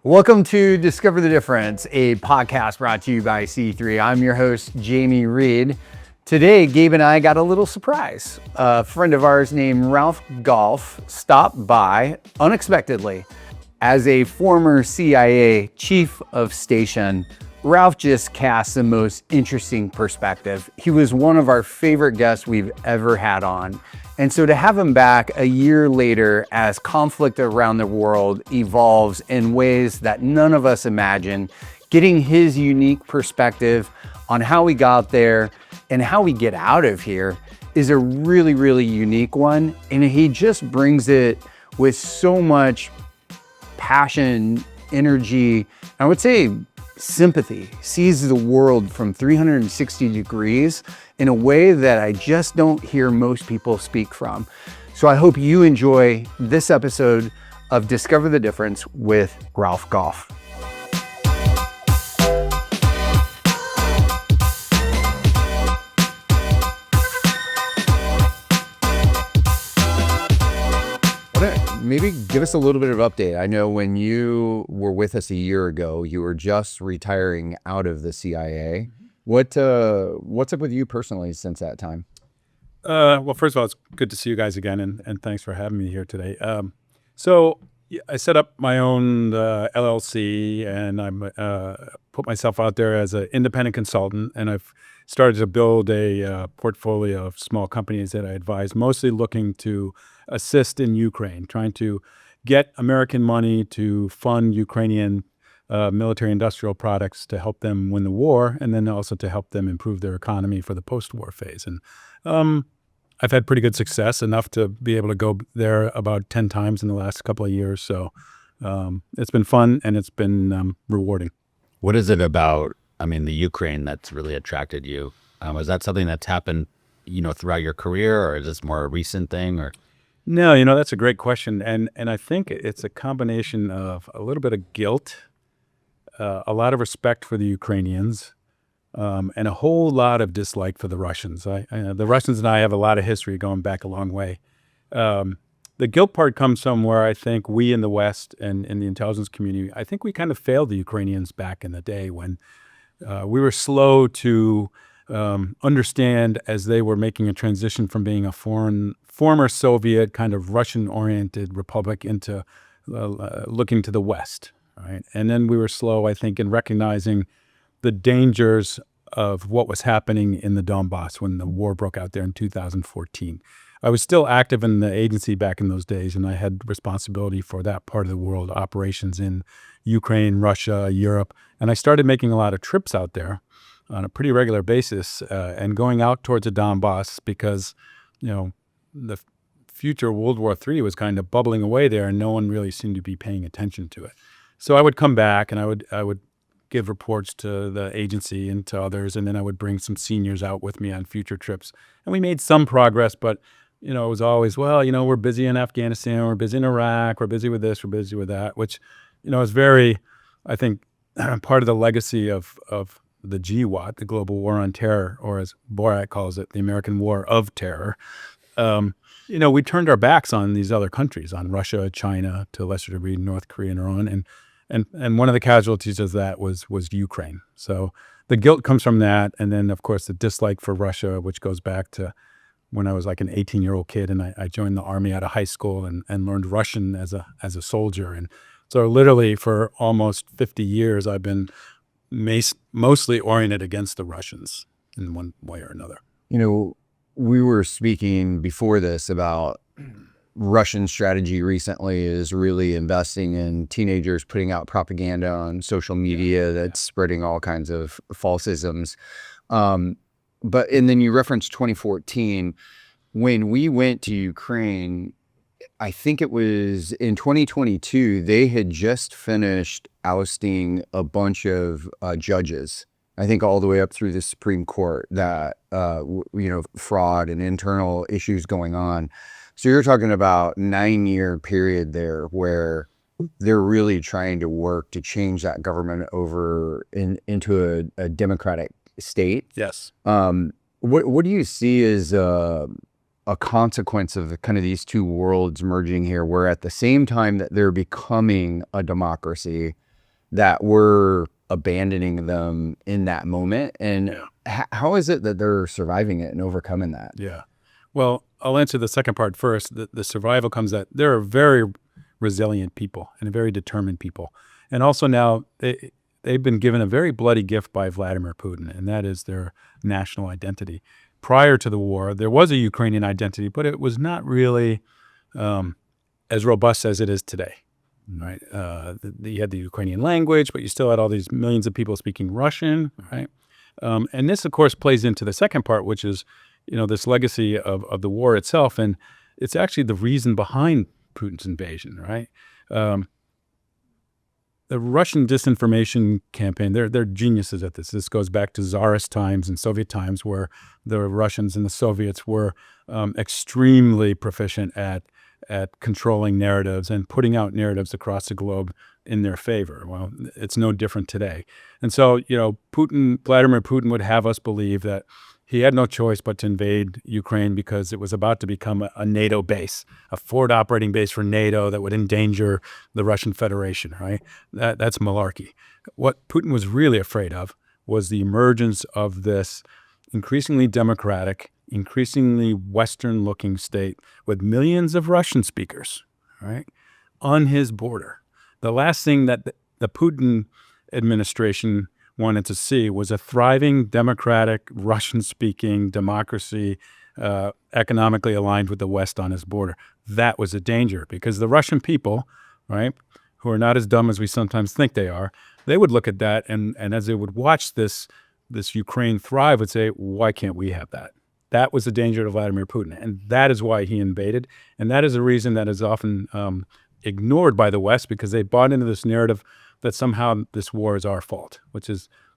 Welcome to Discover the Difference, a podcast brought to you by C3. I'm your host, Jamie Reed. Today, Gabe and I got a little surprise. A friend of ours named Ralph Goff stopped by unexpectedly. As a former CIA chief of station, Ralph just casts the most interesting perspective. He was one of our favorite guests we've ever had on. And so to have him back a year later as conflict around the world evolves in ways that none of us imagined, getting his unique perspective on how we got there and how we get out of here is a really, really unique one. And he just brings it with so much passion, energy, I would say sympathy, sees the world from 360 degrees in a way that I just don't hear most people speak from. So I hope you enjoy this episode of Discover the Difference with Ralph Goff. Maybe give us a little bit of update. I know when you were with us a year ago, you were just retiring out of the CIA. What's up with you personally since that time? Well, first of all, it's good to see you guys again, and thanks for having me here today. So I set up my own LLC, and I put myself out there as an independent consultant, and I've started to build a portfolio of small companies that I advise, mostly looking to assist in Ukraine, trying to get American money to fund Ukrainian military industrial products to help them win the war, and then also to help them improve their economy for the post-war phase. And I've had pretty good success, enough to be able to go there about 10 times in the last couple of years. So it's been fun, and it's been rewarding. What is it about, the Ukraine that's really attracted you? Is that something that's happened, throughout your career, or is this more a recent thing? Or No, that's a great question. And I think it's a combination of a little bit of guilt, a lot of respect for the Ukrainians, and a whole lot of dislike for the Russians. The Russians and I have a lot of history going back a long way. The guilt part comes from where I think we in the West and in the intelligence community, I think we kind of failed the Ukrainians back in the day when we were slow to understand, as they were making a transition from being a former Soviet kind of Russian-oriented republic into looking to the West, right? And then we were slow, I think, in recognizing the dangers of what was happening in the Donbass when the war broke out there in 2014. I was still active in the agency back in those days, and I had responsibility for that part of the world, operations in Ukraine, Russia, Europe. And I started making a lot of trips out there on a pretty regular basis and going out towards the Donbass because, the future World War III was kind of bubbling away there, and no one really seemed to be paying attention to it. So I would come back, and I would give reports to the agency and to others, and then I would bring some seniors out with me on future trips. And we made some progress, but it was always, we're busy in Afghanistan, we're busy in Iraq, we're busy with this, we're busy with that, which, is very, I think, part of the legacy of the GWAT, the Global War on Terror, or as Borat calls it, the American War of Terror. We turned our backs on these other countries, on Russia, China, to a lesser degree, North Korea, and Iran, and one of the casualties of that was Ukraine. So the guilt comes from that, and then of course the dislike for Russia, which goes back to when I was like an 18-year-old kid, and I joined the army out of high school and learned Russian as a soldier. And so literally for almost 50 years, I've been mostly oriented against the Russians in one way or another. We were speaking before this about Russian strategy recently is really investing in teenagers putting out propaganda on social media that's spreading all kinds of falsisms. And then you referenced 2014. When we went to Ukraine, I think it was in 2022, they had just finished ousting a bunch of judges, I think all the way up through the Supreme Court, that, fraud and internal issues going on. So you're talking about 9-year period there where they're really trying to work to change that government over into a democratic state. Yes. What do you see as a consequence of the kind of these two worlds merging here, where at the same time that they're becoming a democracy, that we're abandoning them in that moment? And how is it that they're surviving it and overcoming that? Yeah. Well, I'll answer the second part first. The survival comes that there are very resilient people and very determined people. And also now they've been given a very bloody gift by Vladimir Putin, and that is their national identity. Prior to the war, there was a Ukrainian identity, but it was not really as robust as it is today. Right? You had the Ukrainian language, but you still had all these millions of people speaking Russian, right? And this, of course, plays into the second part, which is, this legacy of the war itself. And it's actually the reason behind Putin's invasion, right? The Russian disinformation campaign, they're geniuses at this. This goes back to Tsarist times and Soviet times, where the Russians and the Soviets were extremely proficient at controlling narratives and putting out narratives across the globe in their favor. Well, it's no different today. And so, Vladimir Putin would have us believe that he had no choice but to invade Ukraine because it was about to become a NATO base, a forward operating base for NATO that would endanger the Russian Federation, right? That's malarkey. What Putin was really afraid of was the emergence of this increasingly democratic, increasingly Western-looking state with millions of Russian speakers, right, on his border. The last thing that the Putin administration wanted to see was a thriving, democratic, Russian-speaking democracy, economically aligned with the West on his border. That was a danger because the Russian people, right, who are not as dumb as we sometimes think they are, they would look at that and as they would watch this Ukraine thrive, would say, why can't we have that? That was the danger to Vladimir Putin, and that is why he invaded. And that is a reason that is often ignored by the West, because they bought into this narrative that somehow this war is our fault, which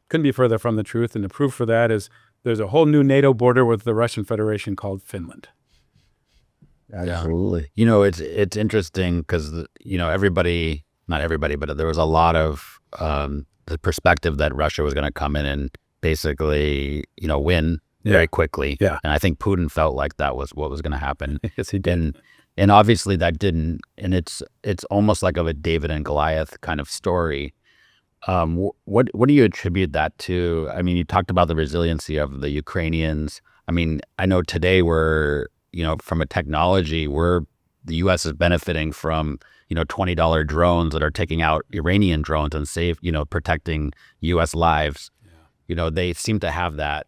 couldn't be further from the truth. And the proof for that is there's a whole new NATO border with the Russian Federation called Finland. Absolutely. It's interesting because, everybody, not everybody, but there was a lot of the perspective that Russia was going to come in and basically, win very quickly. Yeah. And I think Putin felt like that was what was going to happen. Yes, he did. And obviously that didn't. And it's almost like of a David and Goliath kind of story. What do you attribute that to? I mean, you talked about the resiliency of the Ukrainians. I mean, I know today we're, from a technology, the U.S. is benefiting from, $20 drones that are taking out Iranian drones and protecting U.S. lives. Yeah. They seem to have that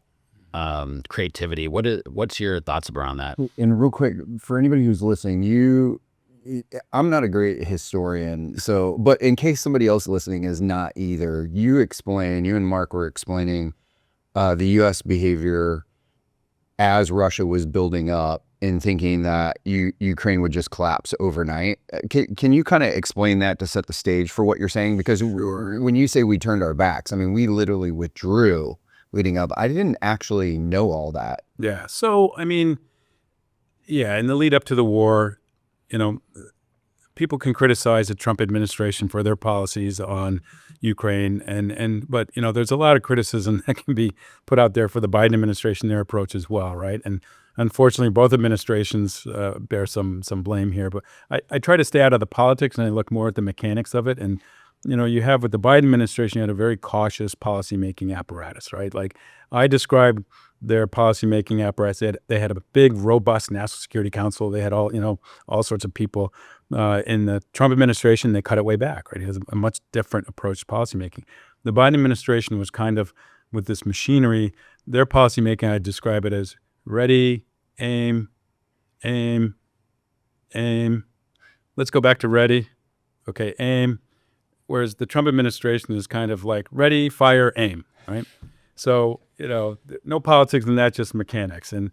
creativity. What's your thoughts around that? And real quick, for anybody who's listening, I'm not a great historian, but in case somebody else listening is not either, you and Mark were explaining the U.S. behavior as Russia was building up and thinking that Ukraine would just collapse overnight. Can you kind of explain that to set the stage for what you're saying? Because when you say we turned our backs, I mean, we literally withdrew leading up. I didn't actually know all that. Yeah. So, I mean, in the lead up to the war, people can criticize the Trump administration for their policies on Ukraine, but there's a lot of criticism that can be put out there for the Biden administration, their approach as well, right? And unfortunately, both administrations bear some blame here. But I try to stay out of the politics and I look more at the mechanics of it. And you have with the Biden administration, you had a very cautious policymaking apparatus, right? Like I described their policymaking apparatus. They had a big, robust National Security Council. They had all sorts of people. In the Trump administration, they cut it way back, right? It has a much different approach to policymaking. The Biden administration was kind of with this machinery. Their policymaking, I'd describe it as ready, aim, aim, aim. Let's go back to ready. Okay, aim. Whereas the Trump administration is kind of like ready, fire, aim, right? So, no politics in that, just mechanics. And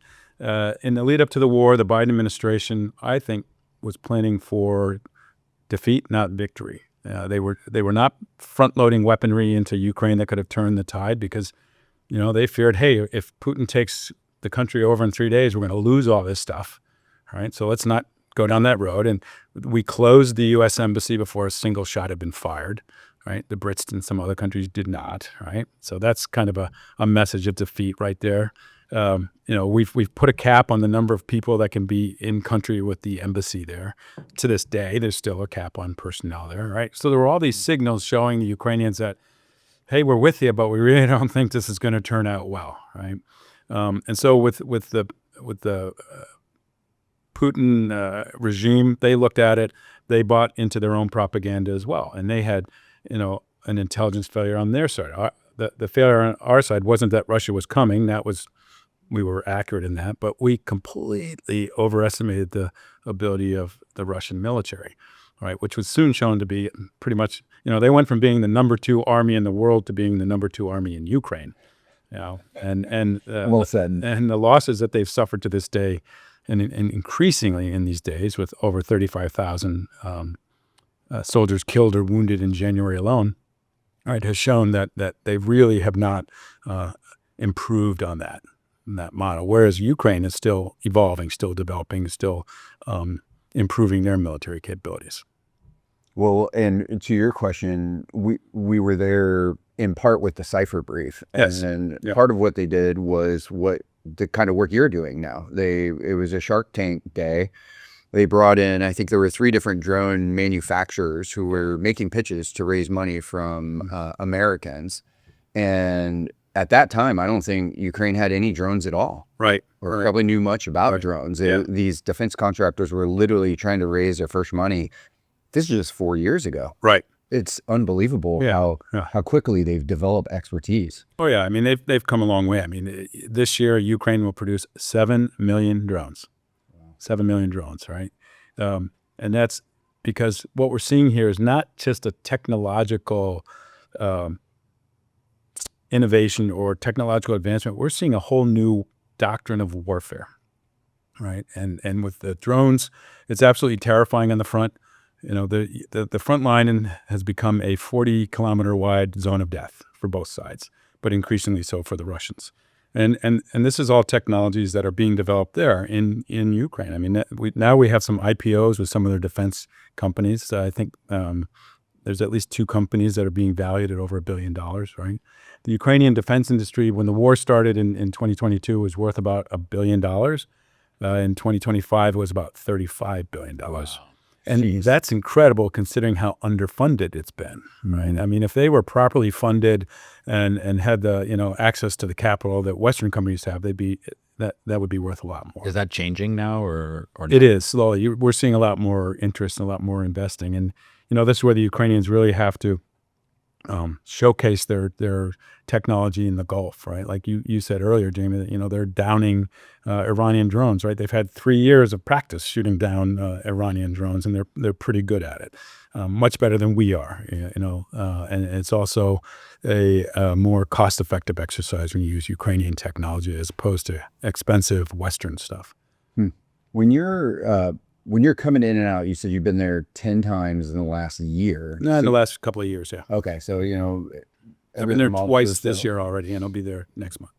in the lead up to the war, the Biden administration, I think, was planning for defeat, not victory. They were not front-loading weaponry into Ukraine that could have turned the tide because, they feared, hey, if Putin takes the country over in 3 days, we're going to lose all this stuff, right? So let's not go down that road. And we closed the U.S. embassy before a single shot had been fired, right? The Brits and some other countries did not, right? So that's kind of a message of defeat right there. we've put a cap on the number of people that can be in country with the embassy there. To this day, there's still a cap on personnel there, right? So there were all these signals showing the Ukrainians that, hey, we're with you, but we really don't think this is going to turn out well, right? And so with the Putin regime, they looked at it. They bought into their own propaganda as well, and they had, an intelligence failure on their side. The failure on our side wasn't that Russia was coming. We were accurate in that, but we completely overestimated the ability of the Russian military, right? Which was soon shown to be pretty much, they went from being the number 2 army in the world to being the number 2 army in Ukraine, and Well said. and the losses that they've suffered to this day, and increasingly in these days, with over 35,000 soldiers killed or wounded in January alone, right, has shown that they really have not improved on that model. Whereas Ukraine is still evolving, still developing, still improving their military capabilities. Well, and to your question, we were there in part with the cipher brief, Yes. and Yeah. part of what they did was the kind of work you're doing now. It was a Shark Tank day. They brought in, I think there were 3 different drone manufacturers who were making pitches to raise money from Americans. And at that time, I don't think Ukraine had any drones at all, Right. or probably knew much about drones. Yeah. These defense contractors were literally trying to raise their first money. This is just 4 years ago. Right. It's unbelievable Yeah. how quickly they've developed expertise. Oh yeah. I mean, they've come a long way. I mean, this year Ukraine will produce 7 million drones. 7 million drones, right? And that's because what we're seeing here is not just a technological innovation or technological advancement. We're seeing a whole new doctrine of warfare, right? And with the drones, it's absolutely terrifying on the front. The front line has become a 40-kilometer wide zone of death for both sides, but increasingly so for the Russians. And this is all technologies that are being developed there in Ukraine. I mean, now we have some IPOs with some of their defense companies. I think there's at least 2 companies that are being valued at over $1 billion, right? The Ukrainian defense industry, when the war started in 2022, was worth about $1 billion. In 2025, it was about $35 billion. Wow. And that's incredible considering how underfunded it's been, right? I mean, if they were properly funded and had the access to the capital that Western companies have, that would be worth a lot more. Is that changing now, or It is slowly. We're seeing a lot more interest and a lot more investing, and this is where the Ukrainians really have to showcase their technology in the Gulf, right? Like you said earlier, Jamie, that they're downing Iranian drones, right? They've had 3 years of practice shooting down Iranian drones, and they're pretty good at it, much better than we are, and it's also a more cost-effective exercise when you use Ukrainian technology as opposed to expensive Western stuff. When you're coming in and out, you said you've been there 10 times in the last year. No, in the last couple of years, yeah. Okay, so I've been there twice this year already, and I'll be there next month.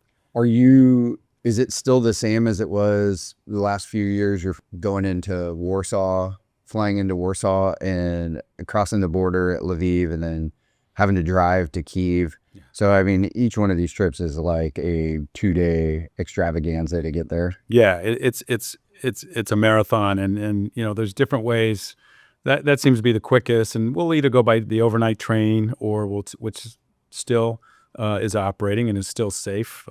Is it still the same as it was the last few years? You're going into Warsaw, flying into Warsaw and crossing the border at Lviv, and then having to drive to Kyiv. Yeah. So, I mean, each one of these trips is like a 2-day extravaganza to get there. Yeah, it's a marathon, and there's different ways. That seems to be the quickest, and we'll either go by the overnight train or which still is operating and is still safe.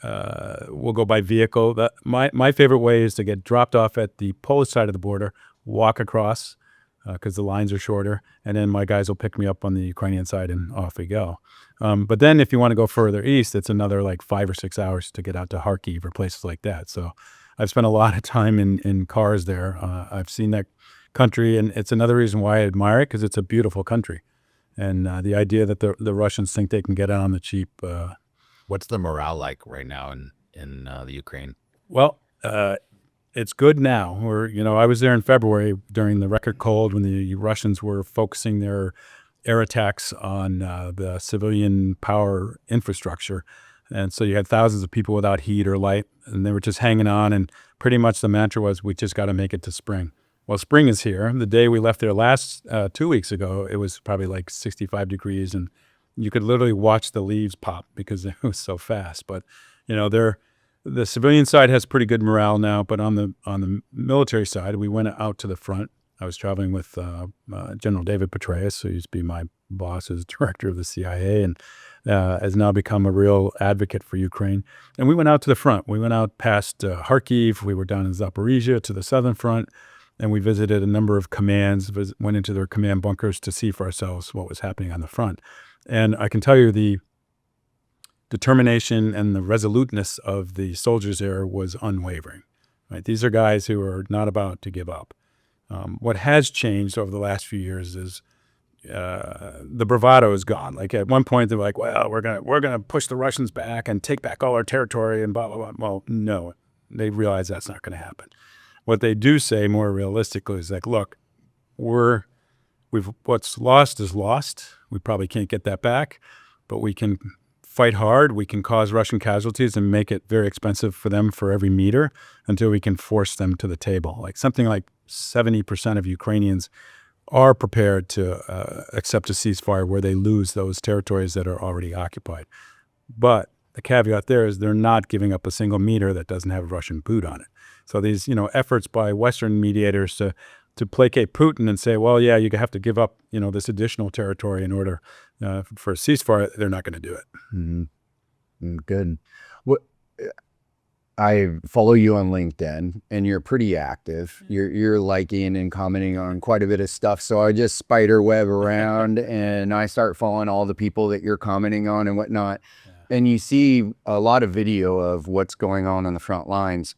We'll go by vehicle. My favorite way is to get dropped off at the Polish side of the border, walk across because the lines are shorter, and then my guys will pick me up on the Ukrainian side, and off we go. But then if you want to go further east, it's another like 5 or 6 hours to get out to Kharkiv or places like that. So I've spent a lot of time in cars there. I've seen that country, and it's another reason why I admire it, because it's a beautiful country. And the idea that the Russians think they can get it on the cheap. What's the morale like right now in the Ukraine? Well, it's good now. I was there in February during the record cold when the Russians were focusing their air attacks on the civilian power infrastructure. And so you had thousands of people without heat or light, and they were just hanging on. And pretty much the mantra was, we just got to make it to spring. Well, spring is here. The day we left there last 2 weeks ago, it was probably like 65 degrees, and you could literally watch the leaves pop because it was so fast. But they're The civilian side has pretty good morale now, but on the military side, we went out to the front. I was traveling with General David Petraeus, who used to be my boss as director of the CIA, and has now become a real advocate for Ukraine. And we went out to the front. We went out past Kharkiv. We were down in Zaporizhia to the southern front, and we visited a number of commands, went into their command bunkers to see for ourselves what was happening on the front. And I can tell you the determination and the resoluteness of the soldiers there was unwavering. Right? These are guys who are not about to give up. What has changed over the last few years is the bravado is gone. Like at one point they're like, well, we're gonna push the Russians back and take back all our territory and blah, blah, blah. Well, no, they realize that's not going to happen. What they do say more realistically is like, look, what's lost is lost. We probably can't get that back, but we can fight hard. We can cause Russian casualties and make it very expensive for them for every meter until we can force them to the table. Like something like 70% of Ukrainians are prepared to accept a ceasefire where they lose those territories that are already occupied. But the caveat there is they're not giving up a single meter that doesn't have a Russian boot on it. So these, efforts by Western mediators to placate Putin and say, well, yeah, you have to give up, this additional territory in order for a ceasefire, they're not going to do it. Mm-hmm. Good. I follow you on LinkedIn, and you're pretty active. You're liking and commenting on quite a bit of stuff. So I just spider web around, and I start following all the people that you're commenting on and whatnot. Yeah. And you see a lot of video of what's going on the front lines.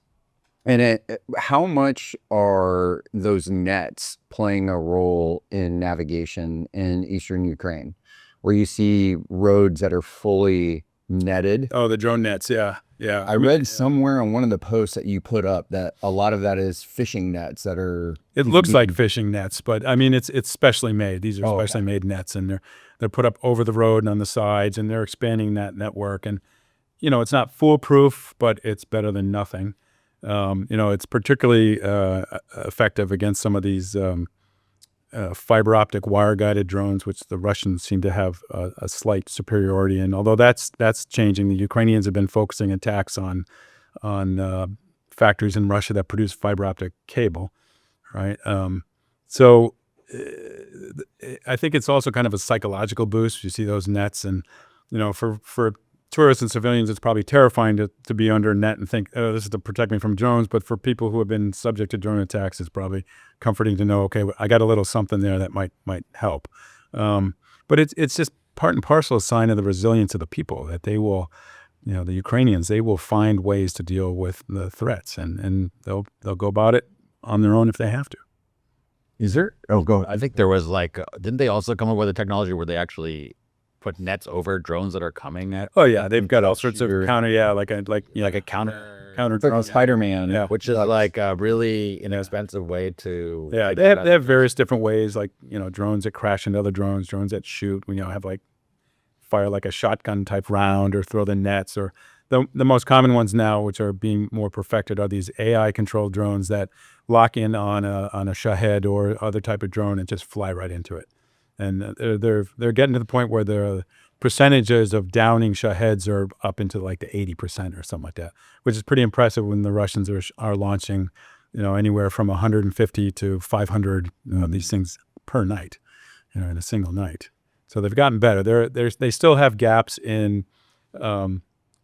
And how much are those nets playing a role in navigation in eastern Ukraine, where you see roads that are fully netted? Oh, the drone nets, yeah. Yeah, I read somewhere on one of the posts that you put up that a lot of that is fishing nets that are. It looks like fishing nets, but I mean it's specially made. These are specially made nets, and they're put up over the road and on the sides, and they're expanding that network. And it's not foolproof, but it's better than nothing. It's particularly effective against some of these fiber optic wire guided drones, which the Russians seem to have a slight superiority in. Although that's changing. The Ukrainians have been focusing attacks on factories in Russia that produce fiber optic cable, right? So I think it's also kind of a psychological boost. You see those nets, and for tourists and civilians, it's probably terrifying to be under a net and think, oh, this is to protect me from drones. But for people who have been subject to drone attacks, it's probably comforting to know, okay, I got a little something there that might help. But it's just part and parcel a sign of the resilience of the people, that they will, the Ukrainians, they will find ways to deal with the threats, and they'll go about it on their own if they have to. Is there? Oh, go ahead. I think there was didn't they also come up with a technology where they actually put nets over drones that are coming at? Oh yeah, they've got all sorts of counter, like a counter drone, Spider-Man, which is like a really inexpensive way to. Yeah, they have various different ways, like drones that crash into other drones that shoot. Have like fire like a shotgun type round, or throw the nets, or the most common ones now, which are being more perfected, are these AI controlled drones that lock in on a Shahed or other type of drone and just fly right into it. And they're getting to the point where the percentages of downing Shaheds are up into like the 80% or something like that, which is pretty impressive when the Russians are launching, anywhere from 150 to 500 these things per night, in a single night. So they've gotten better. They still have gaps in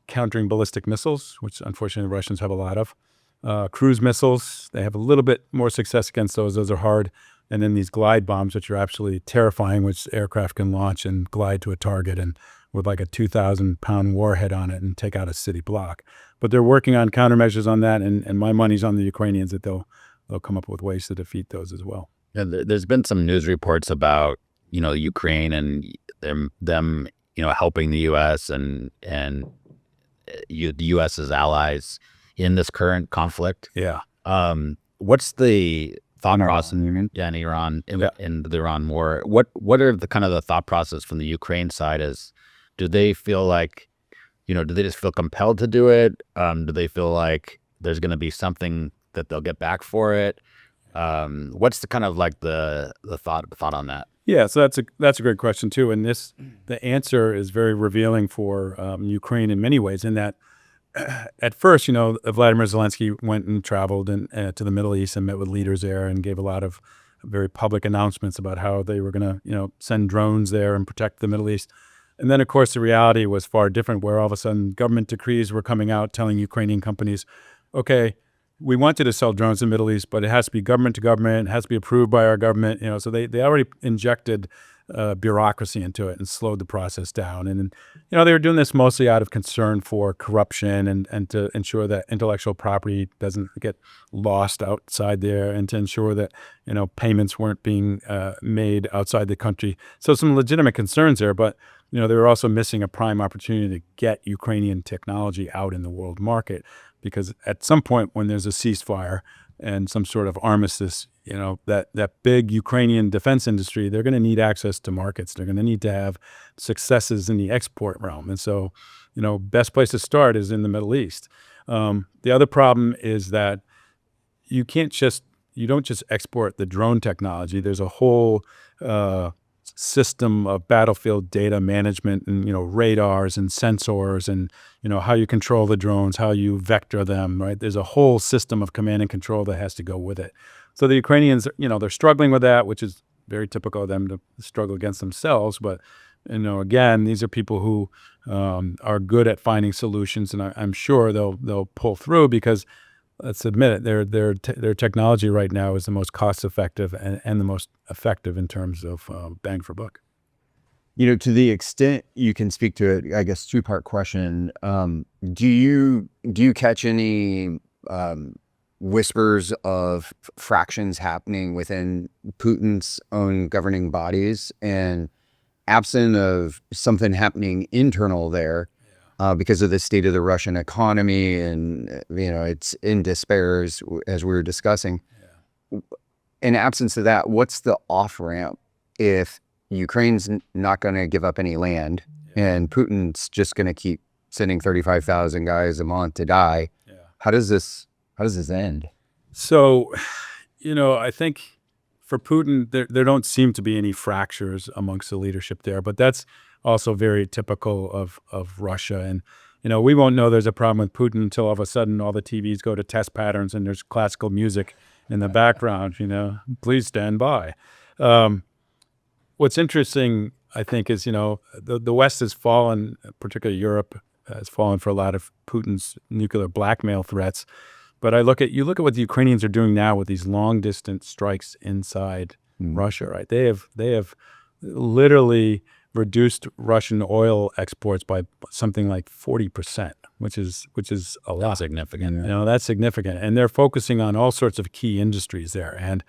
countering ballistic missiles, which unfortunately the Russians have a lot of. Cruise missiles, they have a little bit more success against those. Those are hard. And then these glide bombs, which are absolutely terrifying, which aircraft can launch and glide to a target and with like a 2,000-pound warhead on it and take out a city block. But they're working on countermeasures on that, and my money's on the Ukrainians that they'll come up with ways to defeat those as well. Yeah, there's been some news reports about Ukraine and them helping the U.S. and the U.S.'s allies in this current conflict. Yeah. What's the thought process in Iran, in the Iran war? What are the kind of the thought process from the Ukraine side? Do they feel like, do they just feel compelled to do it? Do they feel like there's going to be something that they'll get back for it? What's the kind of like the thought on that? Yeah, so that's a great question too, and the answer is very revealing for Ukraine in many ways, in that at first, Vladimir Zelensky went and traveled to the Middle East and met with leaders there and gave a lot of very public announcements about how they were going to, send drones there and protect the Middle East. And then, of course, the reality was far different, where all of a sudden government decrees were coming out telling Ukrainian companies, okay, we want you to sell drones in the Middle East, but it has to be government to government. It has to be approved by our government. So they already injected bureaucracy into it and slowed the process down. And, they were doing this mostly out of concern for corruption and to ensure that intellectual property doesn't get lost outside there, and to ensure that, payments weren't being made outside the country. So some legitimate concerns there, but, they were also missing a prime opportunity to get Ukrainian technology out in the world market. Because at some point when there's a ceasefire and some sort of armistice, that big Ukrainian defense industry, they're going to need access to markets. They're going to need to have successes in the export realm. And so, best place to start is in the Middle East. The other problem is that you don't just export the drone technology. There's a whole system of battlefield data management and, radars and sensors and, how you control the drones, how you vector them, right? There's a whole system of command and control that has to go with it. So the Ukrainians, they're struggling with that, which is very typical of them to struggle against themselves. But, again, these are people who are good at finding solutions, and I'm sure they'll pull through because, let's admit it, their technology right now is the most cost effective and the most effective in terms of bang for buck. To the extent you can speak to it, I guess two-part question. Do you catch any whispers of fractions happening within Putin's own governing bodies, and absent of something happening internal there? Because of the state of the Russian economy, and it's in despair as we were discussing. Yeah. In absence of that, what's the off ramp if Ukraine's not going to give up any land, and Putin's just going to keep sending 35,000 guys a month to die? Yeah. How does this end? So, I think for Putin, there don't seem to be any fractures amongst the leadership there, but that's also very typical of Russia. And, we won't know there's a problem with Putin until all of a sudden all the TVs go to test patterns and there's classical music in the background, please stand by. What's interesting, I think, is, the West has fallen, particularly Europe has fallen for a lot of Putin's nuclear blackmail threats. But you look at what the Ukrainians are doing now with these long distance strikes inside Russia, right? They have literally reduced Russian oil exports by something like 40%, which is a lot. That's significant. That's significant. And they're focusing on all sorts of key industries there. And,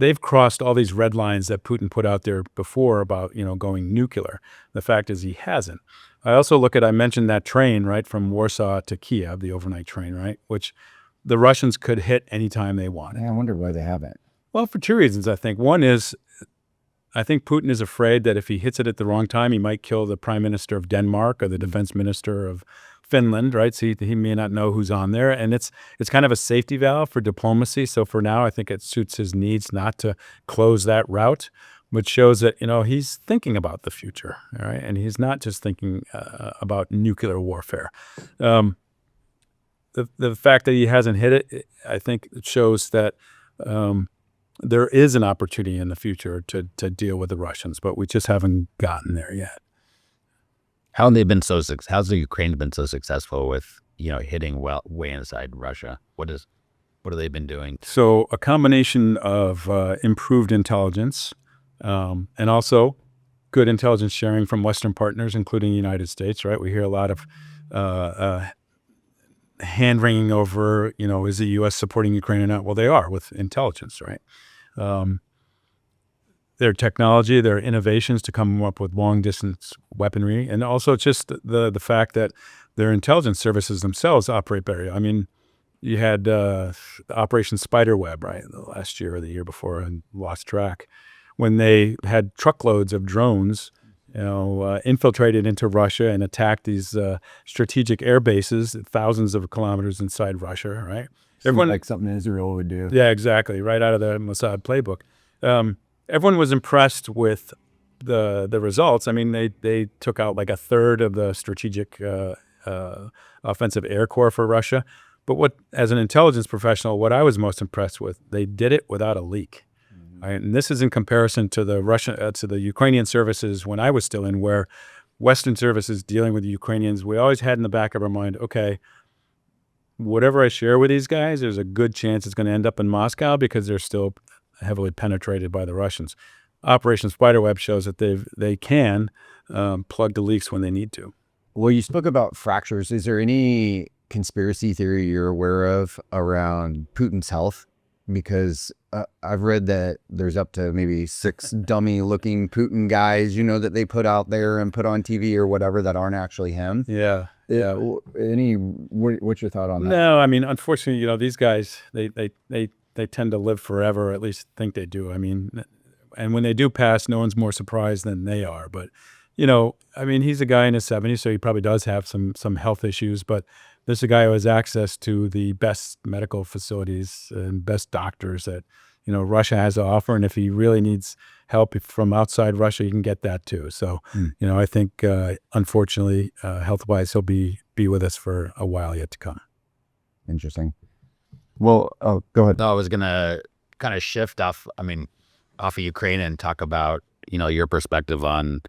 they've crossed all these red lines that Putin put out there before about, going nuclear. The fact is he hasn't. I mentioned that train, right, from Warsaw to Kiev, the overnight train, right, which the Russians could hit anytime they wanted. I wonder why they haven't. Well, for two reasons, I think. One is, I think Putin is afraid that if he hits it at the wrong time, he might kill the prime minister of Denmark or the defense minister of Finland, right? So he may not know who's on there. And it's kind of a safety valve for diplomacy. So for now, I think it suits his needs not to close that route, which shows that, he's thinking about the future, all right? And he's not just thinking about nuclear warfare. The fact that he hasn't hit it, I think it shows that there is an opportunity in the future to deal with the Russians, but we just haven't gotten there yet. How's the Ukraine been so successful with, hitting way inside Russia? What have they been doing? So a combination of improved intelligence and also good intelligence sharing from Western partners, including the United States, right? We hear a lot of hand-wringing over, is the U.S. supporting Ukraine or not? Well, they are with intelligence, right? Their technology, their innovations to come up with long-distance weaponry, and also just the fact that their intelligence services themselves operate better. I mean, you had Operation Spiderweb, right, last year or the year before, and lost track, when they had truckloads of drones, infiltrated into Russia and attacked these strategic air bases thousands of kilometers inside Russia, right? Everyone like something Israel would do. Yeah, exactly, right out of the Mossad playbook. Everyone was impressed with the results. I mean, they took out like a third of the strategic offensive air corps for Russia. But as an intelligence professional, what I was most impressed with, they did it without a leak. Right? And this is in comparison to the Ukrainian services when I was still in, where Western services dealing with the Ukrainians, we always had in the back of our mind, okay, whatever I share with these guys, there's a good chance it's going to end up in Moscow because they're still heavily penetrated by the Russians. Operation Spiderweb shows that they can plug the leaks when they need to. Well, you spoke about fractures. Is there any conspiracy theory you're aware of around Putin's health? Because I've read that there's up to maybe 6 dummy-looking Putin guys, that they put out there and put on TV or whatever that aren't actually him. Yeah. What's your thought on that? No, I mean, unfortunately, these guys, they tend to live forever, or at least think they do. I mean, and when they do pass, no one's more surprised than they are. But, I mean, he's a guy in his 70s, so he probably does have some health issues. But this is a guy who has access to the best medical facilities and best doctors that, Russia has to offer. And if he really needs help from outside Russia, you can get that too. So, I think, unfortunately, health-wise, he'll be with us for a while yet to come. Interesting. Well, go ahead. No, I was going to kind of shift off of Ukraine and talk about, your perspective on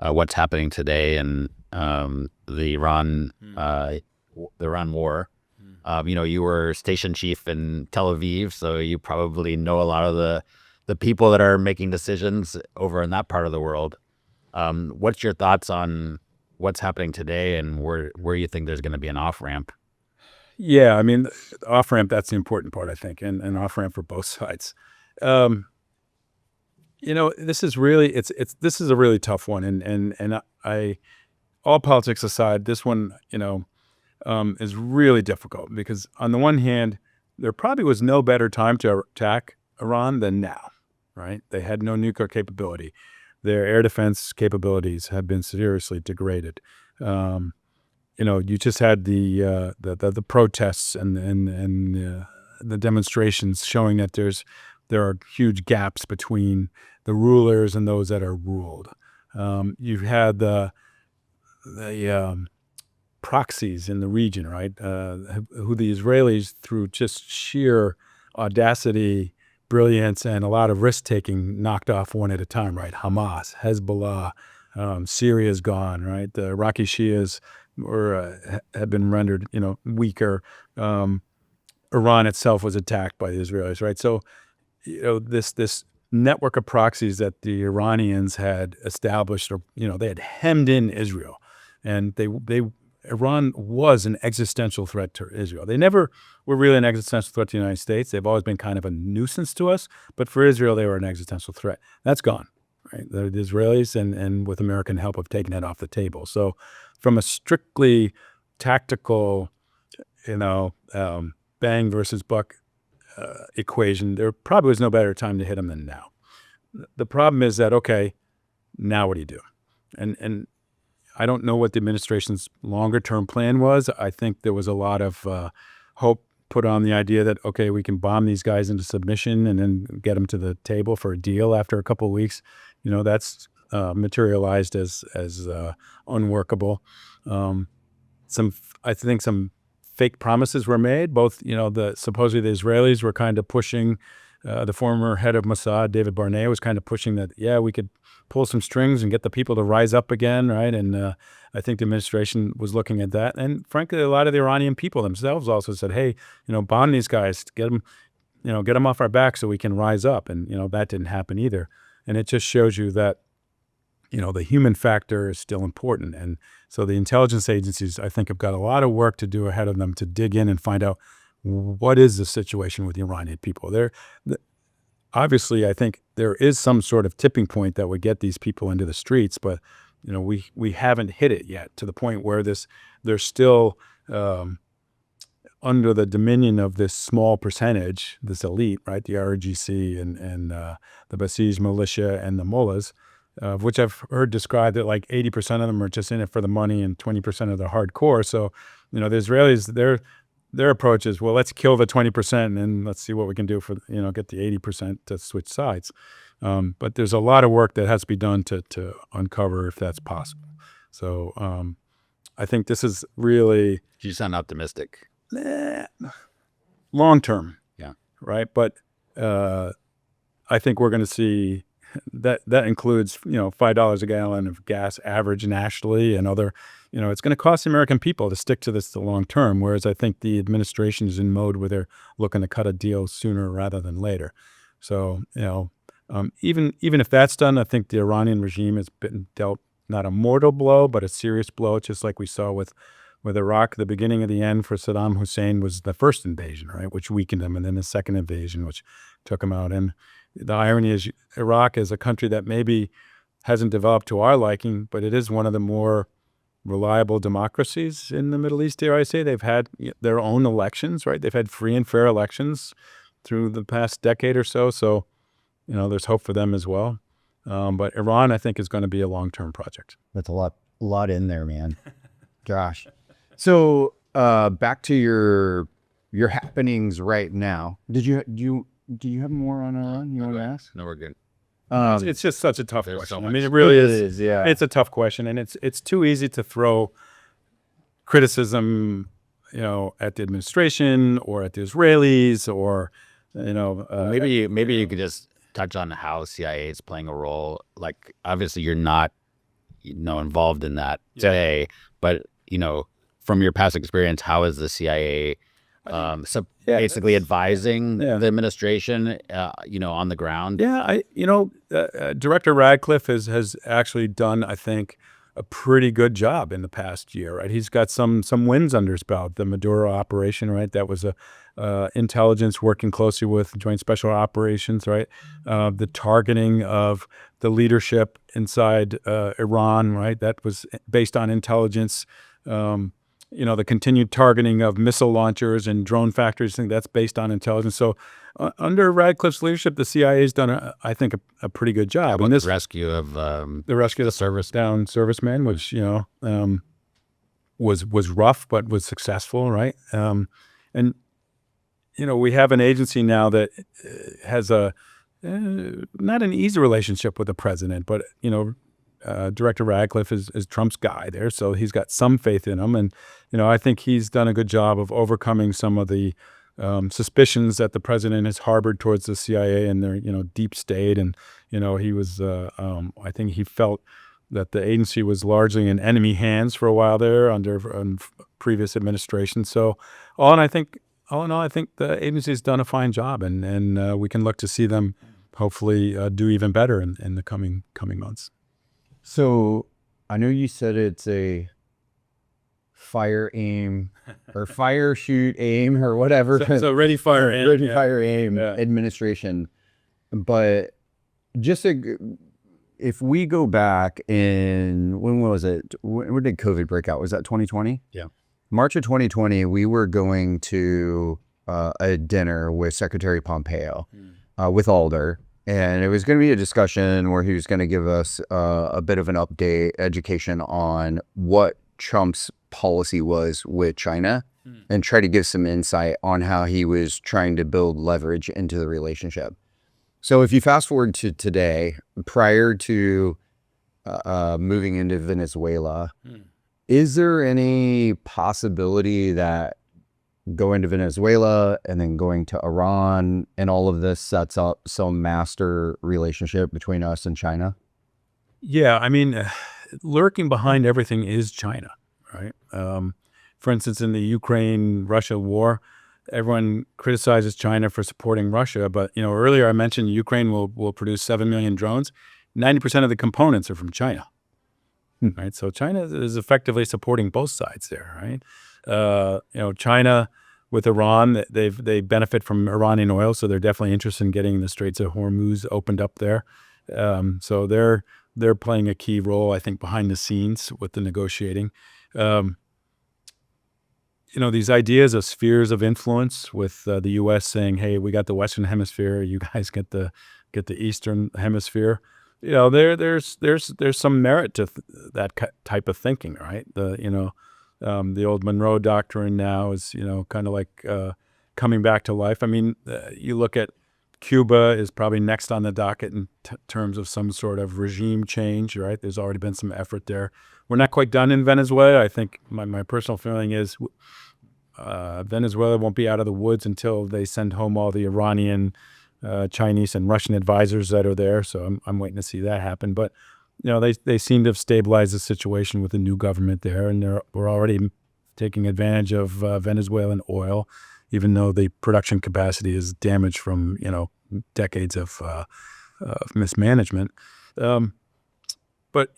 what's happening today and the Iran war. You were station chief in Tel Aviv, so you probably know a lot of the people that are making decisions over in that part of the world. What's your thoughts on what's happening today and where you think there's going to be an off-ramp? Yeah, I mean, off-ramp, that's the important part, I think, and an off-ramp for both sides. This is really, this is a really tough one. And all politics aside, this one, is really difficult because on the one hand, there probably was no better time to attack Iran than now, right? They had no nuclear capability. Their air defense capabilities have been seriously degraded. You just had the protests and the demonstrations showing that there are huge gaps between the rulers and those that are ruled. You've had the proxies in the region, right? Who the Israelis, through just sheer audacity, brilliance, and a lot of risk-taking, knocked off one at a time, right? Hamas, Hezbollah, Syria's gone, right? The Iraqi Shias have been rendered, weaker. Iran itself was attacked by the Israelis, right? So, this network of proxies that the Iranians had established, or they had hemmed in Israel, and Iran was an existential threat to Israel. They never were really an existential threat to the United States. They've always been kind of a nuisance to us, but for Israel, they were an existential threat. That's gone, right? The Israelis and with American help have taken that off the table. So, from a strictly tactical, bang versus buck equation, there probably was no better time to hit them than now. The problem is that, okay, now what do you do? And I don't know what the administration's longer-term plan was. I think there was a lot of hope put on the idea that, okay, we can bomb these guys into submission and then get them to the table for a deal after a couple of weeks. That's materialized as unworkable. I think some fake promises were made. Both, supposedly the Israelis were kind of pushing. The former head of Mossad, David Barnea, was kind of pushing that, we could pull some strings and get the people to rise up again, right? And I think the administration was looking at that. And frankly, a lot of the Iranian people themselves also said, hey, bomb these guys, get them off our back so we can rise up. And, that didn't happen either. And it just shows you that, the human factor is still important. And so the intelligence agencies, I think, have got a lot of work to do ahead of them to dig in and find out what is the situation with the Iranian people. Obviously, I think there is some sort of tipping point that would get these people into the streets, but we haven't hit it yet to the point where they're still under the dominion of this small percentage, this elite, right? The RGC and the Basij militia and the mullahs, which I've heard described that like 80% of them are just in it for the money and 20% of the hardcore. So, the Israelis, their approach is, well, let's kill the 20% and then let's see what we can do for, get the 80% to switch sides. But there's a lot of work that has to be done to uncover if that's possible. So I think this is really You sound optimistic. long term. Yeah. Right. But I think we're going to see that includes, $5 a gallon of gas average nationally and other, it's going to cost the American people to stick to this the long term. Whereas I think the administration is in mode where they're looking to cut a deal sooner rather than later. So, even if that's done, I think the Iranian regime has been dealt not a mortal blow, but a serious blow, just like we saw with Iraq. The beginning of the end for Saddam Hussein was the first invasion, right, which weakened him, and then the second invasion, which took him out. And the irony is Iraq is a country that maybe hasn't developed to our liking, but it is one of the more reliable democracies in the Middle East, dare I say. They've had their own elections, right? They've had free and fair elections through the past decade or so. So, there's hope for them as well. But Iran, I think, is going to be a long-term project. That's a lot in there, man. Gosh. So back to your happenings right now. Do you have more on Iran you want to ask? No, we're good. It's just such a tough There's question. so I mean, much. it really It is. is, yeah. It's a tough question, and it's too easy to throw criticism, at the administration or at the Israelis or, Maybe you could just touch on how CIA is playing a role. Like, obviously, you're not, involved in that today, but from your past experience, how is the CIA basically advising the administration, on the ground? Yeah, Director Radcliffe has actually done, I think, a pretty good job in the past year, right? He's got some wins under his belt. The Maduro operation, right? That was intelligence working closely with Joint Special Operations, right? The targeting of the leadership inside Iran, right? That was based on intelligence. The continued targeting of missile launchers and drone factories, I think that's based on intelligence. So under Radcliffe's leadership, the CIA has done, I think, a pretty good job. And this rescue of the rescue of the serviceman, which, was rough, but was successful, right? And, we have an agency now that has not an easy relationship with the president, but, Director Radcliffe is Trump's guy there, so he's got some faith in him. And, I think he's done a good job of overcoming some of the suspicions that the president has harbored towards the CIA and their, deep state. And, he was, I think he felt that the agency was largely in enemy hands for a while there under previous administration. So all in all, I think the agency's done a fine job, and we can look to see them hopefully do even better in the coming months. So I know you said it's a fire aim or fire shoot aim or whatever. So ready, fire, aim. Ready, fire, aim administration. But just if we go back in, when was it? When did COVID break out? Was that 2020? Yeah. March of 2020, we were going to a dinner with Secretary Pompeo with Alder. And it was going to be a discussion where he was going to give us a bit of an update, education on what Trump's policy was with China and try to give some insight on how he was trying to build leverage into the relationship. So if you fast forward to today, prior to moving into Venezuela, is there any possibility that going to Venezuela and then going to Iran and all of this sets up some master relationship between us and China? Yeah, I mean, lurking behind everything is China, right? For instance, in the Ukraine-Russia war, everyone criticizes China for supporting Russia, but earlier I mentioned Ukraine will produce 7 million drones. 90% of the components are from China, right? So China is effectively supporting both sides there, right? China with Iran, they benefit from Iranian oil, so they're definitely interested in getting the Straits of Hormuz opened up there. So they're playing a key role, I think, behind the scenes with the negotiating. These ideas of spheres of influence with the U.S. saying, "Hey, we got the Western Hemisphere, you guys get the Eastern Hemisphere." There's some merit to that type of thinking, right? The old Monroe Doctrine now is, kind of like coming back to life. I mean, you look at Cuba is probably next on the docket in terms of some sort of regime change, right? There's already been some effort there. We're not quite done in Venezuela. I think my personal feeling is Venezuela won't be out of the woods until they send home all the Iranian, Chinese, and Russian advisors that are there. So I'm waiting to see that happen. But they seem to have stabilized the situation with the new government there, and we're already taking advantage of Venezuelan oil, even though the production capacity is damaged from decades of mismanagement. But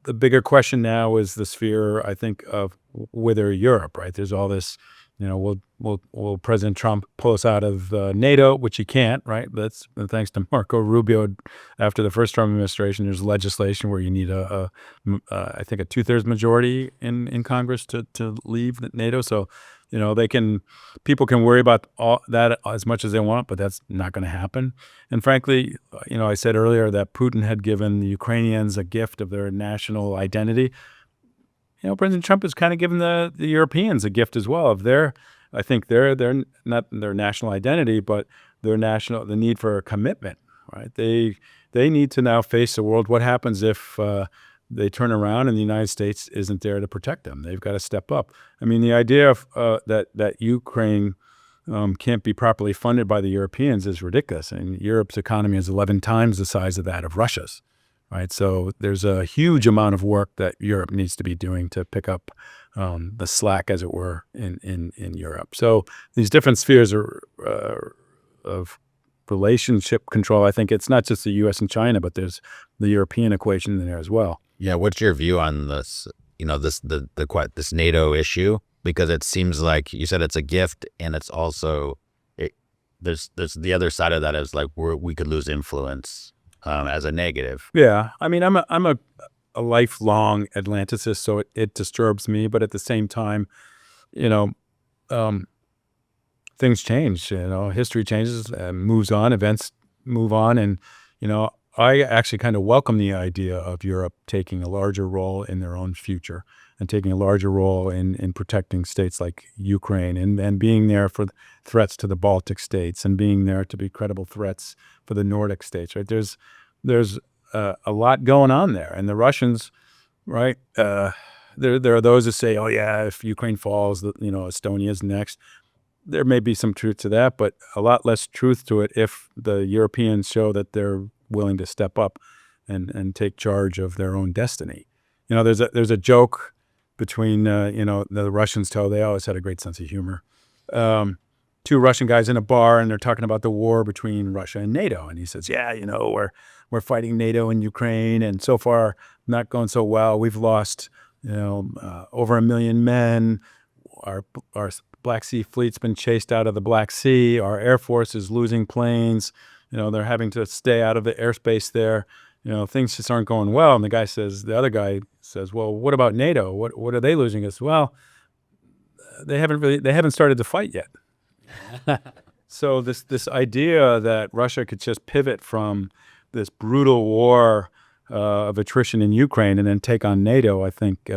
the bigger question now is the sphere, I think, of whether Europe, right? There's all this, will President Trump pull us out of NATO, which he can't, right? That's thanks to Marco Rubio. After the first Trump administration, there's legislation where you need I think a 2/3 majority in Congress to leave NATO. So, people can worry about all that as much as they want, but that's not going to happen. And frankly, I said earlier that Putin had given the Ukrainians a gift of their national identity. President Trump has kind of given the Europeans a gift as well of I think they're not their national identity, but the need for a commitment, right? They need to now face the world. What happens if they turn around and the United States isn't there to protect them? They've got to step up. I mean, the idea of that Ukraine can't be properly funded by the Europeans is ridiculous. And Europe's economy is 11 times the size of that of Russia's, right? So there's a huge amount of work that Europe needs to be doing to pick up the slack, as it were, in Europe. So these different spheres of relationship control, I think it's not just the U.S. and China, but there's the European equation in there as well. Yeah, what's your view on this? This NATO issue, because it seems like you said it's a gift, and it's also there's the other side of that is like we could lose influence as a negative. Yeah, I mean, I'm a lifelong Atlanticist, so it disturbs me, but at the same time, things change. History changes, moves on, events move on, and I actually kind of welcome the idea of Europe taking a larger role in their own future and taking a larger role in protecting states like Ukraine and being there for threats to the Baltic states and being there to be credible threats for the Nordic states, right? There's a lot going on there. And the Russians, right, there are those that say, oh, yeah, if Ukraine falls, Estonia's next. There may be some truth to that, but a lot less truth to it if the Europeans show that they're willing to step up and take charge of their own destiny. There's a joke between the Russians they always had a great sense of humor. Two Russian guys in a bar, and they're talking about the war between Russia and NATO, and he says, "Yeah, we're fighting NATO in Ukraine, and so far not going so well. We've lost over 1 million men. Our Black Sea fleet's been chased out of the Black Sea. Our Air Force is losing planes. They're having to stay out of the airspace there. Things just aren't going well." And the other guy says, "Well, what about NATO? What are they losing?" He says, "Well, they haven't started to fight yet." So this idea that Russia could just pivot from this brutal war of attrition in Ukraine and then take on NATO, I think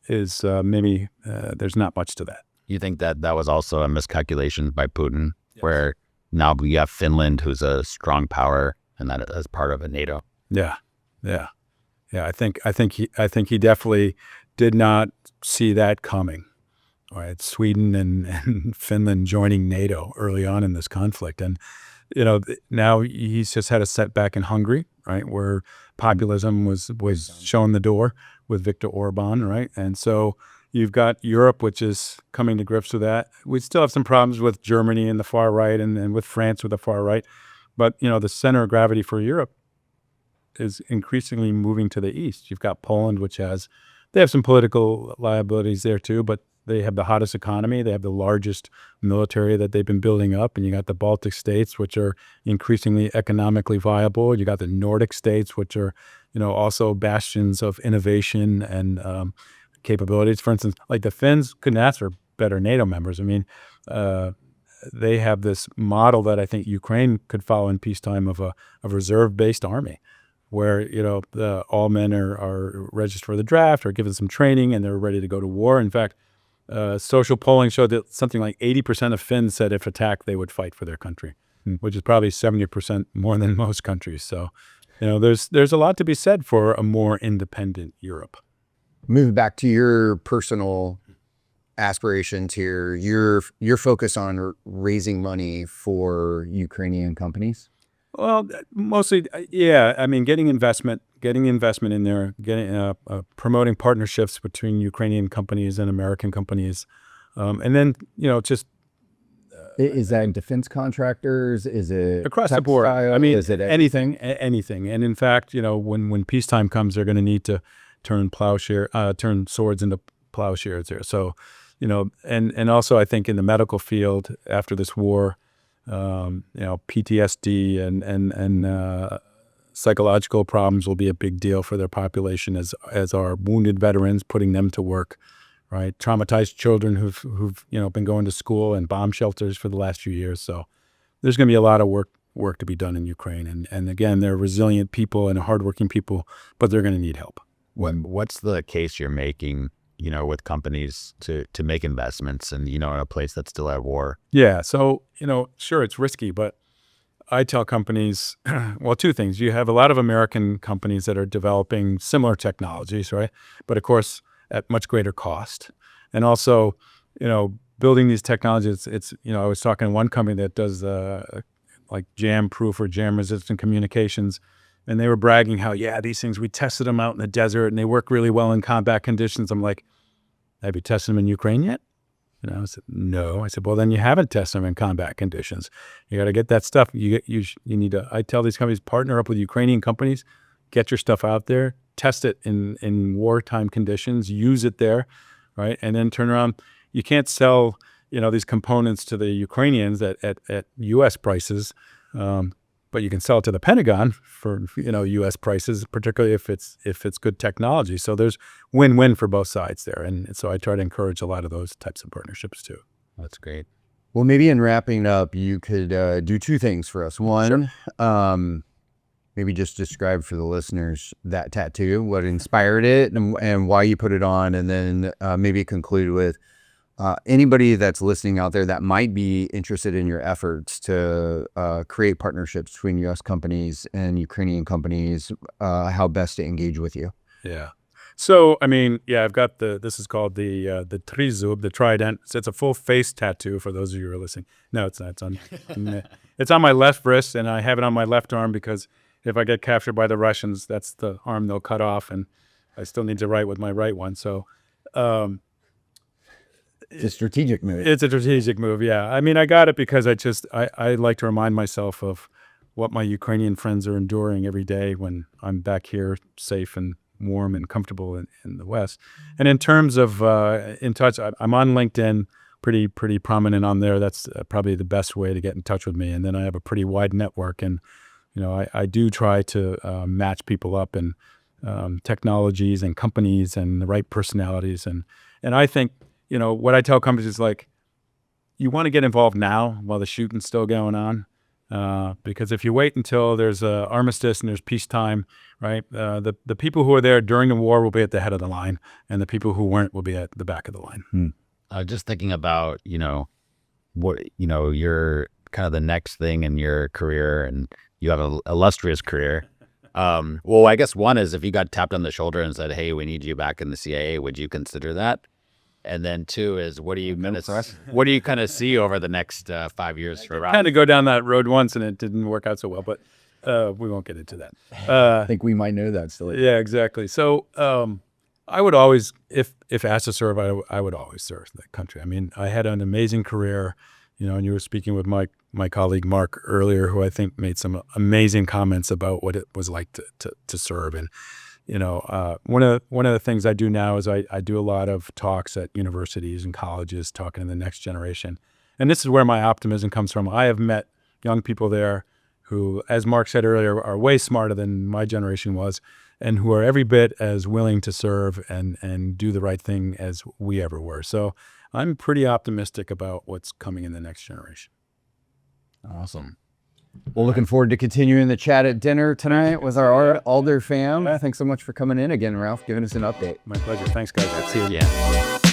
is maybe there's not much to that. You think that was also a miscalculation by Putin, yes, where now we have Finland, who's a strong power, and that as part of a NATO. Yeah. I think he definitely did not see that coming. All right, Sweden and Finland joining NATO early on in this conflict, and now he's just had a setback in Hungary, right, where populism was shown the door with Viktor Orban, right, and so you've got Europe, which is coming to grips with that. We still have some problems with Germany and the far right, and with France with the far right, but the center of gravity for Europe is increasingly moving to the east. You've got Poland, they have some political liabilities there too, but they have the hottest economy. They have the largest military that they've been building up. And you got the Baltic states, which are increasingly economically viable. You got the Nordic states, which are, also bastions of innovation and capabilities. For instance, like the Finns couldn't ask for better NATO members. I mean, they have this model that I think Ukraine could follow in peacetime of a reserve-based army, where all men are registered for the draft or given some training and they're ready to go to war. In fact, social polling showed that something like 80% of Finns said if attacked they would fight for their country. which is probably 70% more than most countries. So, there's a lot to be said for a more independent Europe. Move back to your personal aspirations here. You're focused on raising money for Ukrainian companies. Well, mostly, yeah. I mean, getting investment in there, promoting partnerships between Ukrainian companies and American companies, and then just Is that defense contractors? Is it across the board? I mean, is it anything. And in fact, when peacetime comes, they're going to need to turn swords into plowshares there. So, and also I think in the medical field after this war, PTSD and psychological problems will be a big deal for their population as our wounded veterans, putting them to work, right? Traumatized children who've been going to school and bomb shelters for the last few years. So there's going to be a lot of work to be done in Ukraine. And again, they're resilient people and hardworking people, but they're going to need help. What's the case you're making, with companies to make investments and, in a place that's still at war? Yeah. So, sure, it's risky, but I tell companies, well, two things. You have a lot of American companies that are developing similar technologies, right? But of course, at much greater cost. And also, building these technologies, I was talking to one company that does like jam-proof or jam-resistant communications, and they were bragging how, these things, we tested them out in the desert and they work really well in combat conditions. I'm like, have you tested them in Ukraine yet? I said, no. I said, well, then you haven't tested them in combat conditions. You got to get that stuff. You need to, I tell these companies, partner up with Ukrainian companies, get your stuff out there, test it in wartime conditions, use it there, right? And then turn around. You can't sell, these components to the Ukrainians at U.S. prices, but you can sell it to the Pentagon for, U.S. prices, particularly if it's good technology. So there's win-win for both sides there. And so I try to encourage a lot of those types of partnerships too. That's great. Well, maybe in wrapping up, you could do two things for us. One, sure. Maybe just describe for the listeners that tattoo, what inspired it and why you put it on. And then maybe conclude with anybody that's listening out there that might be interested in your efforts to create partnerships between U.S. companies and Ukrainian companies, how best to engage with you. Yeah. So, I mean, I've got this is called the trizub, the trident. So it's a full face tattoo for those of you who are listening. No, it's not. It's on my left wrist, and I have it on my left arm because if I get captured by the Russians, that's the arm they'll cut off, and I still need to write with my right one. So, it's a strategic move. It's a strategic move, yeah. I mean, I got it because I like to remind myself of what my Ukrainian friends are enduring every day when I'm back here safe and warm and comfortable in the West. And in terms of in touch, I'm on LinkedIn, pretty prominent on there. That's probably the best way to get in touch with me. And then I have a pretty wide network, and I do try to match people up in technologies and companies and the right personalities. And I think, what I tell companies is like, you want to get involved now while the shooting's still going on. Because if you wait until there's a armistice and there's peacetime, right, the people who are there during the war will be at the head of the line, and the people who weren't will be at the back of the line. Just thinking about, what, your kind of the next thing in your career, and you have an illustrious career. Well, I guess one is if you got tapped on the shoulder and said, hey, we need you back in the CIA, would you consider that? And then two is what do you kind of see over the next 5 years for Ralph? Kind of go down that road once and it didn't work out so well, but we won't get into that. I think we might know that still. Yeah, exactly. So I would always, if asked to serve, I would always serve the country. I mean, I had an amazing career, and you were speaking with my colleague Mark earlier, who I think made some amazing comments about what it was like to serve. And one of the things I do now is I do a lot of talks at universities and colleges talking to the next generation. And this is where my optimism comes from. I have met young people there who, as Mark said earlier, are way smarter than my generation was, and who are every bit as willing to serve and do the right thing as we ever were. So I'm pretty optimistic about what's coming in the next generation. Awesome. Well, looking forward to continuing the chat at dinner tonight with our Alder fam. Thanks so much for coming in again, Ralph, giving us an update. My pleasure. Thanks, guys. See you. Yeah.